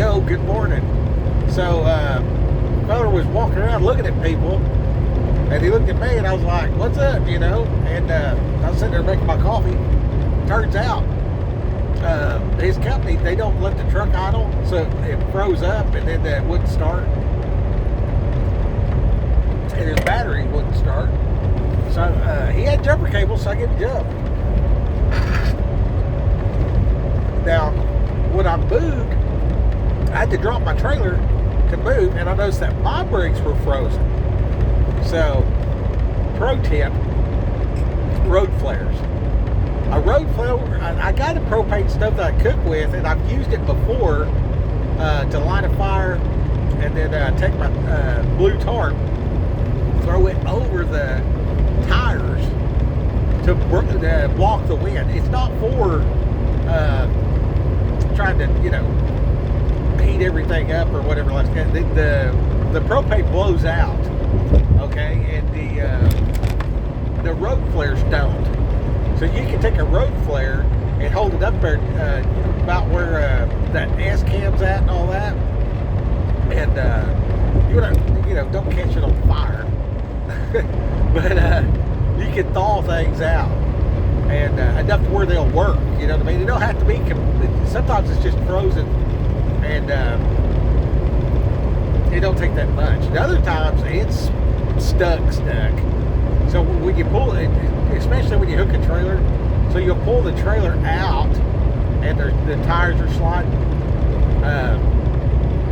yo, good morning. So, fella was walking around looking at people, and he looked at me, and I was like, what's up, you know? And I was sitting there making my coffee. Turns out, his company, they don't let the truck idle, so it froze up, and then it wouldn't start. And his battery wouldn't start. So, he had jumper cables, so I get to jump. Now, when I moved, I had to drop my trailer to move, and I noticed that my brakes were frozen. So, pro tip, road flares. A road flare, I got a propane stove that I cook with, and I've used it before to light a fire, and then take my blue tarp, throw it over the tires to block the wind. It's not for trying to, you know, heat everything up or whatever like that. The propane blows out, okay, and the road flares don't. So you can take a road flare and hold it up there about where that S cam's at and all that, and you know, don't catch it on fire, but you can thaw things out, and enough to where they'll work. You know what I mean? It don't have to be. Sometimes it's just frozen, and it don't take that much. And other times it's stuck. So when you pull it, especially when you hook a trailer, so you'll pull the trailer out, and the tires are sliding.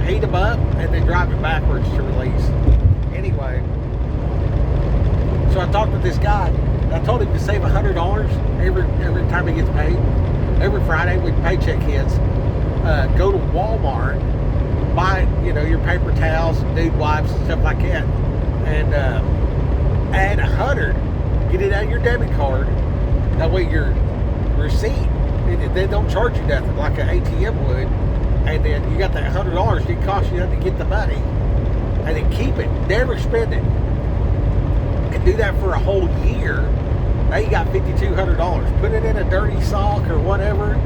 Heat them up, and then drive it backwards to release. Anyway, so I talked with this guy. I told him to save $100 every time he gets paid. Every Friday when paycheck hits, go to Walmart, buy, you know, your paper towels, dude wipes, and stuff like that, and add $100. Get it out of your debit card. That way your receipt, they don't charge you nothing like an ATM would. And then you got that $100. It costs you nothing to get the money, and then keep it. Never spend it. And do that for a whole year. Now you got $5,200. Put it in a dirty sock or whatever.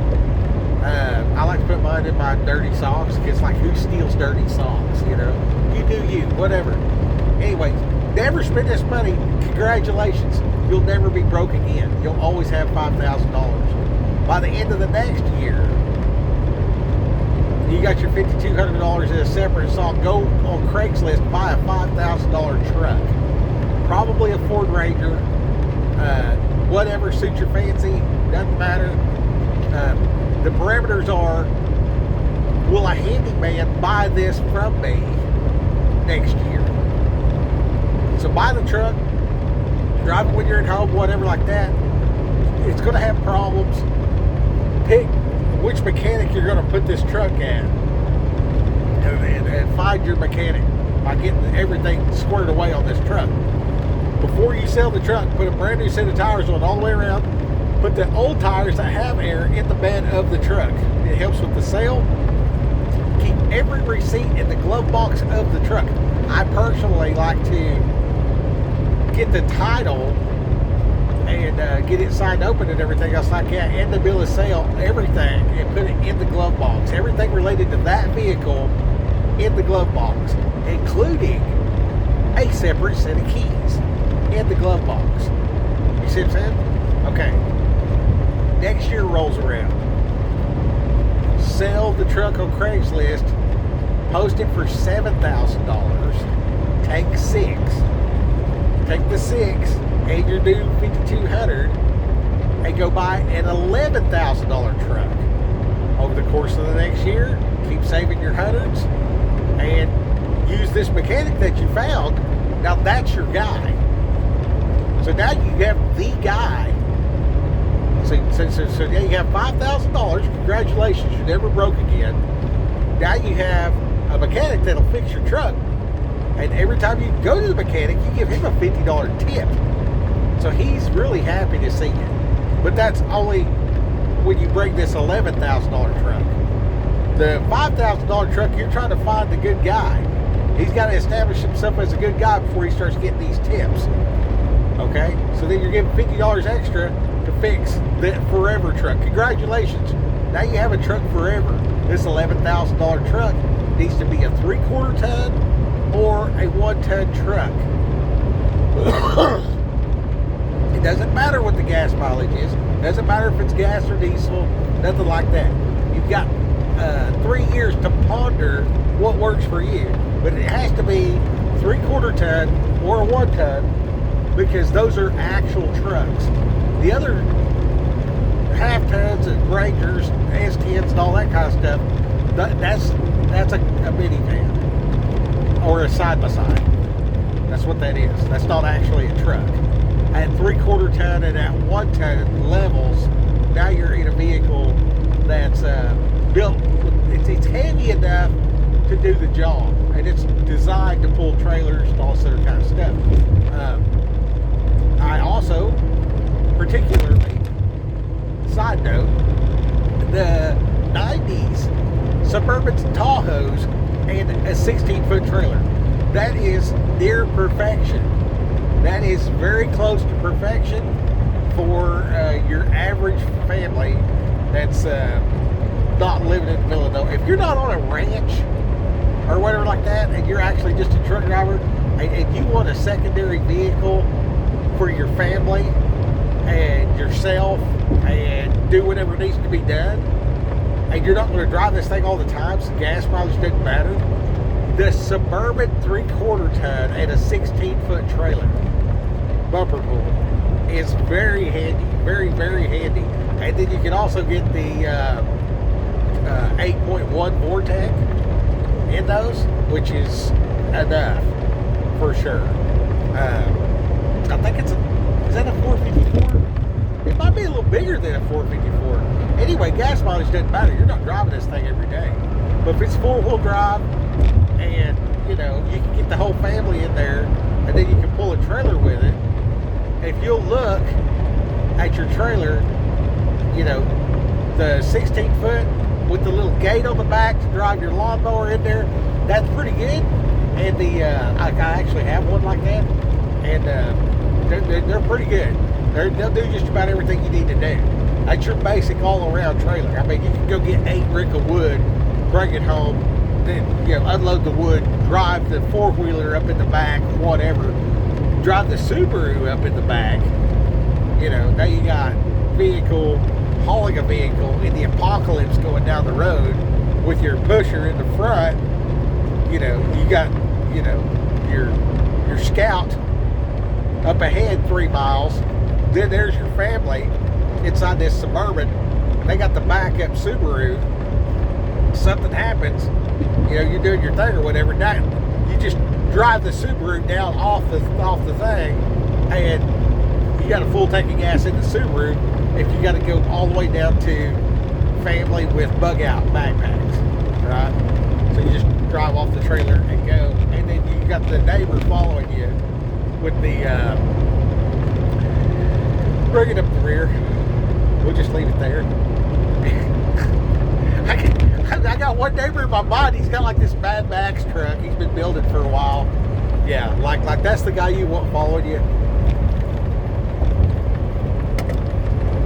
I like to put mine in my dirty socks. It's like, who steals dirty socks? You know, you do you, whatever. Anyway, never spend this money. Congratulations, you'll never be broke again. You'll always have $5,000. By the end of the next year, you got your $5,200 in a separate sock. Go on Craigslist, buy a $5,000 truck. Probably a Ford Ranger. Whatever suits your fancy, doesn't matter. The parameters are, will a handyman buy this from me next year? So buy the truck, drive it when you're at home, whatever like that. It's going to have problems. Pick which mechanic you're going to put this truck at, and find your mechanic by getting everything squared away on this truck. Before you sell the truck, put a brand new set of tires on all the way around. Put the old tires that have air in the bed of the truck. It helps with the sale. Keep every receipt in the glove box of the truck. I personally like to get the title and get it signed open and everything else like that, and the bill of sale, everything, and put it in the glove box. Everything related to that vehicle in the glove box, including a separate set of keys in the glove box. You see what I'm saying? Okay. Next year rolls around. Sell the truck on Craigslist. Post it for $7,000. Take 6. Take the 6 and your new $5,200 and go buy an $11,000 truck. Over the course of the next year, keep saving your hundreds and use this mechanic that you found. Now that's your guy. So now you have the guy. So now you have $5,000. Congratulations, you never broke again. Now you have a mechanic that'll fix your truck. And every time you go to the mechanic, you give him a $50 tip. So he's really happy to see you. But that's only when you bring this $11,000 truck. The $5,000 truck, you're trying to find the good guy. He's got to establish himself as a good guy before he starts getting these tips. Okay? So then you're giving $50 extra to fix the forever truck. Congratulations. Now you have a truck forever. this $11,000 truck needs to be a 3/4 ton or a 1-ton truck. It doesn't matter what the gas mileage is. It doesn't matter if it's gas or diesel, nothing like that. You've got 3 years to ponder what works for you. But it has to be 3/4 ton or a 1 ton, because those are actual trucks. The other half tons and Rangers, S10s, and all that kind of stuff, that's a minivan or a side-by-side. That's what that is. That's not actually a truck. At 3/4 ton and at 1 ton levels, now you're in a vehicle that's built. It's heavy enough to do the job, and it's designed to pull trailers and all sort of kind of stuff. I also, particularly, side note, the 90s Suburban Tahoes and a 16-foot trailer. That is near perfection. That is very close to perfection for your average family that's not living in Villanova. If you're not on a ranch or whatever like that, and you're actually just a truck driver, and you want a secondary vehicle for your family and yourself and do whatever needs to be done, and you're not going to drive this thing all the time, so gas mileage doesn't matter, the Suburban 3/4 ton and a 16-foot trailer bumper pool is very handy, very, very handy. And then you can also get the 8.1 Vortec in those, which is enough for sure. I think is that a 454? It might be a little bigger than a 454. Anyway, gas mileage doesn't matter. You're not driving this thing every day. But if it's 4-wheel drive, and you can get the whole family in there, and then you can pull a trailer with it. If you'll look at your trailer, the 16-foot with the little gate on the back to drive your lawnmower in there, that's pretty good. And I actually have one like that, and they're pretty good. They'll do just about everything you need to do. That's your basic all-around trailer. I mean, you can go get 8 rick of wood, bring it home, then unload the wood, drive the 4-wheeler up in the back, whatever, drive the Subaru up in the back. Now you got hauling a vehicle in the apocalypse going down the road with your pusher in the front. You got your Scout up ahead 3 miles. Then there's your family inside this Suburban. They got the backup Subaru. Something happens, you're doing your thing or whatever. Now you just drive the Subaru down off the thing, and you got a full tank of gas in the Subaru. If you got to go all the way down to family with bug out backpacks, right? So you just drive off the trailer and go, and then you got the neighbor following you with the bring it up the rear. We'll just leave it there. I got one neighbor in my mind. He's got like this Mad Max truck. He's been building for a while. Yeah, like that's the guy you want following you.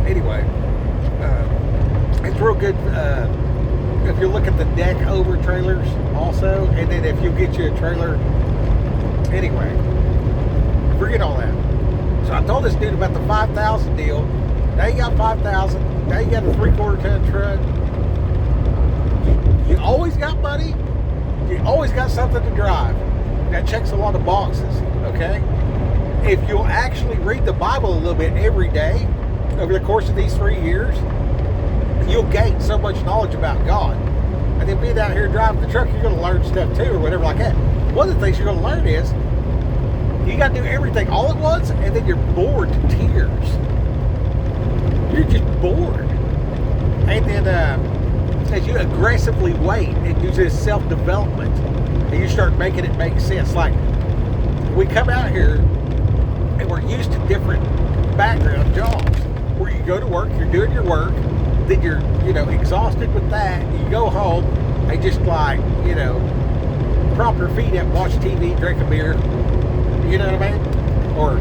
Anyway, it's real good. If you look at the deck over trailers also, and then if you get you a trailer. Anyway, forget all that. So I told this dude about the 5,000 deal. Now you got 5,000. Now you got a 3/4 ton truck. You always got money. You always got something to drive. That checks a lot of boxes, okay? If you'll actually read the Bible a little bit every day over the course of these 3 years, you'll gain so much knowledge about God. And then being out here driving the truck, you're going to learn stuff too, or whatever like that. One of the things you're going to learn is you got to do everything all at once, and then you're bored to tears. You're just bored. And then as you aggressively wait and do this self-development, and you start making it make sense. Like, we come out here and we're used to different background jobs where you go to work, you're doing your work, then you're exhausted with that, and you go home and just like prop your feet up, watch TV, drink a beer, you know what I mean? Or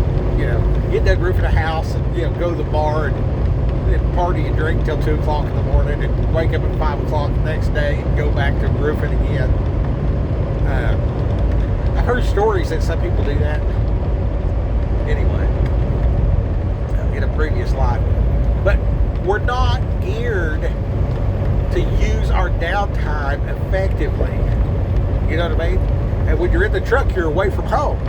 get that roof of the house and go to the bar and and party and drink till 2 o'clock in the morning and wake up at 5 o'clock the next day and go back to roofing again. I've heard stories that some people do that. Anyway, in a previous life. But we're not geared to use our downtime effectively. You know what I mean? And when you're in the truck, you're away from home.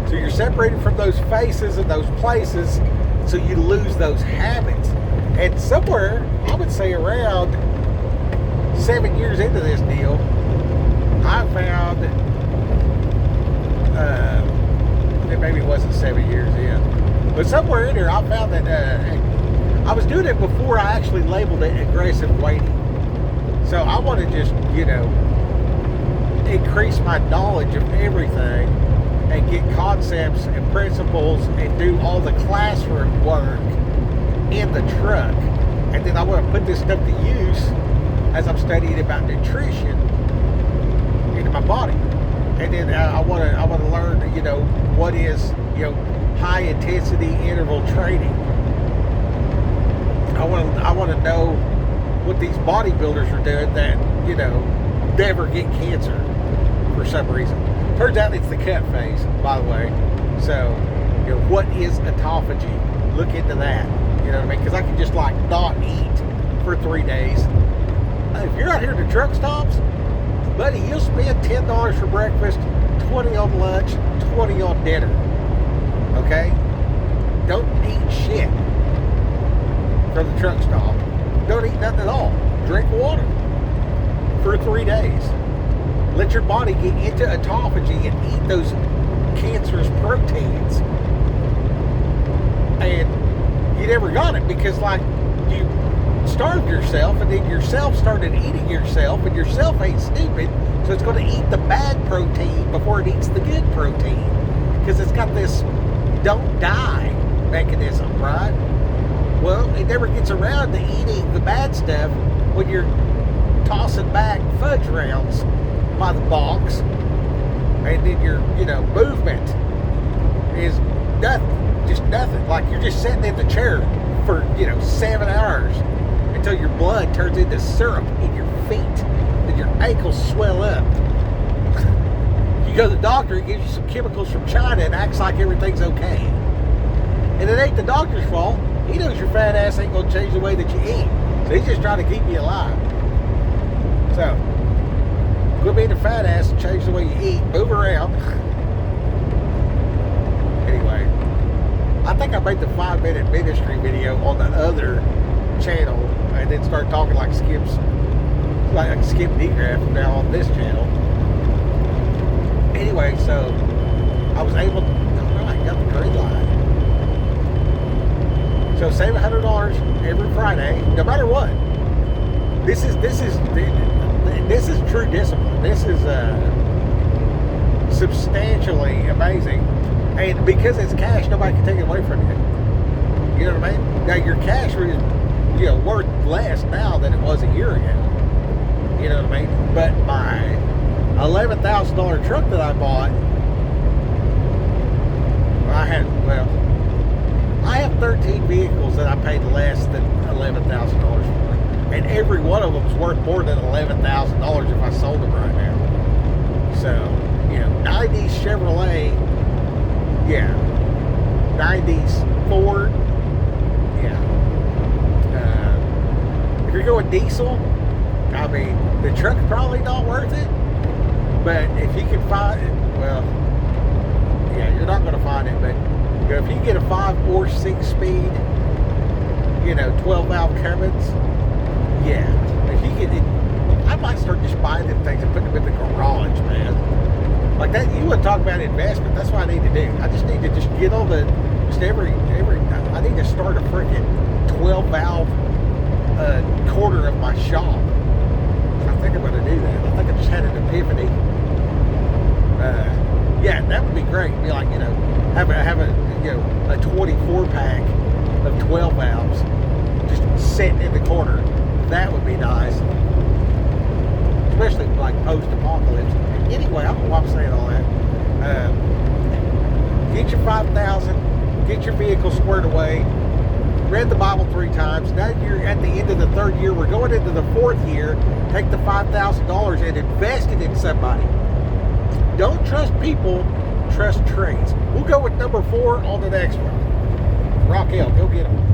So you're separated from those faces and those places, so you lose those habits. And somewhere, I would say around 7 years into this deal, I found, it maybe wasn't 7 years in, but somewhere in there, I found that I was doing it before I actually labeled it aggressive waiting. So I want to just, increase my knowledge of everything and get concepts and principles and do all the classroom work in the truck. And then I want to put this stuff to use as I'm studying about nutrition into my body. And then I want to learn, what is, high intensity interval training. I want to know what these bodybuilders are doing that, never get cancer for some reason. Turns out it's the cut phase, by the way. So, what is autophagy? Look into that. You know what I mean? Because I can just not eat for 3 days. If you're out here to truck stops, buddy, you'll spend $10 for breakfast, $20 on lunch, $20 on dinner. Okay? Don't eat shit from the truck stop. Don't eat nothing at all. Drink water for 3 days. Let your body get into autophagy and eat those cancerous proteins. And you never got it because, you starved yourself and then yourself started eating yourself, and yourself ain't stupid, so it's going to eat the bad protein before it eats the good protein because it's got this don't die mechanism, right? Well, it never gets around to eating the bad stuff when you're tossing back fudge rounds by the box, and then your, movement is nothing, just nothing. Like you're just sitting in the chair for, 7 hours until your blood turns into syrup in your feet and your ankles swell up. You go to the doctor, he gives you some chemicals from China and acts like everything's okay. And it ain't the doctor's fault. He knows your fat ass ain't going to change the way that you eat. So he's just trying to keep you alive. So, quit being a fat ass and change the way you eat. Move around. Anyway, I think I made the 5-minute ministry video on the other channel and then start talking like Skip DeGraff now on this channel. Anyway, so I was able to, I got the green line. So save $100 every Friday, no matter what. This is true discipline. This is substantially amazing, and because it's cash, nobody can take it away from you. You know what I mean? Now your cash is, worth less now than it was a year ago. You know what I mean? But my $11,000 truck that I bought, I have 13 vehicles that I paid less than $11,000 for. And every one of them is worth more than $11,000 if I sold them right now. So, 90s Chevrolet, yeah. 90s Ford, yeah. If you're going diesel, I mean, the truck's probably not worth it. But if you can find it, well, yeah, you're not going to find it, but if you get a 5 or 6 speed, 12 valve Cummins, yeah. If you get it, I might start just buying them things and putting them in the garage, man. Like that, you want to talk about investment, that's what I need to do. I just need to just get on I need to start a freaking 12 valve corner of my shop. I think I'm going to do that. I think I just had an epiphany. Yeah, that would be great. Be like, have a 24 pack of 12 valves just sitting in the corner. That would be nice, especially like post-apocalypse. Anyway, I don't know why I'm saying all that. Get your 5,000, get your vehicle squared away, read the Bible 3 times. Now you're at the end of the 3rd year. We're going into the 4th year. Take the $5,000 and invest it in somebody. Don't trust people, trust trades. We'll go with number 4 on the next one. Raquel, go get them.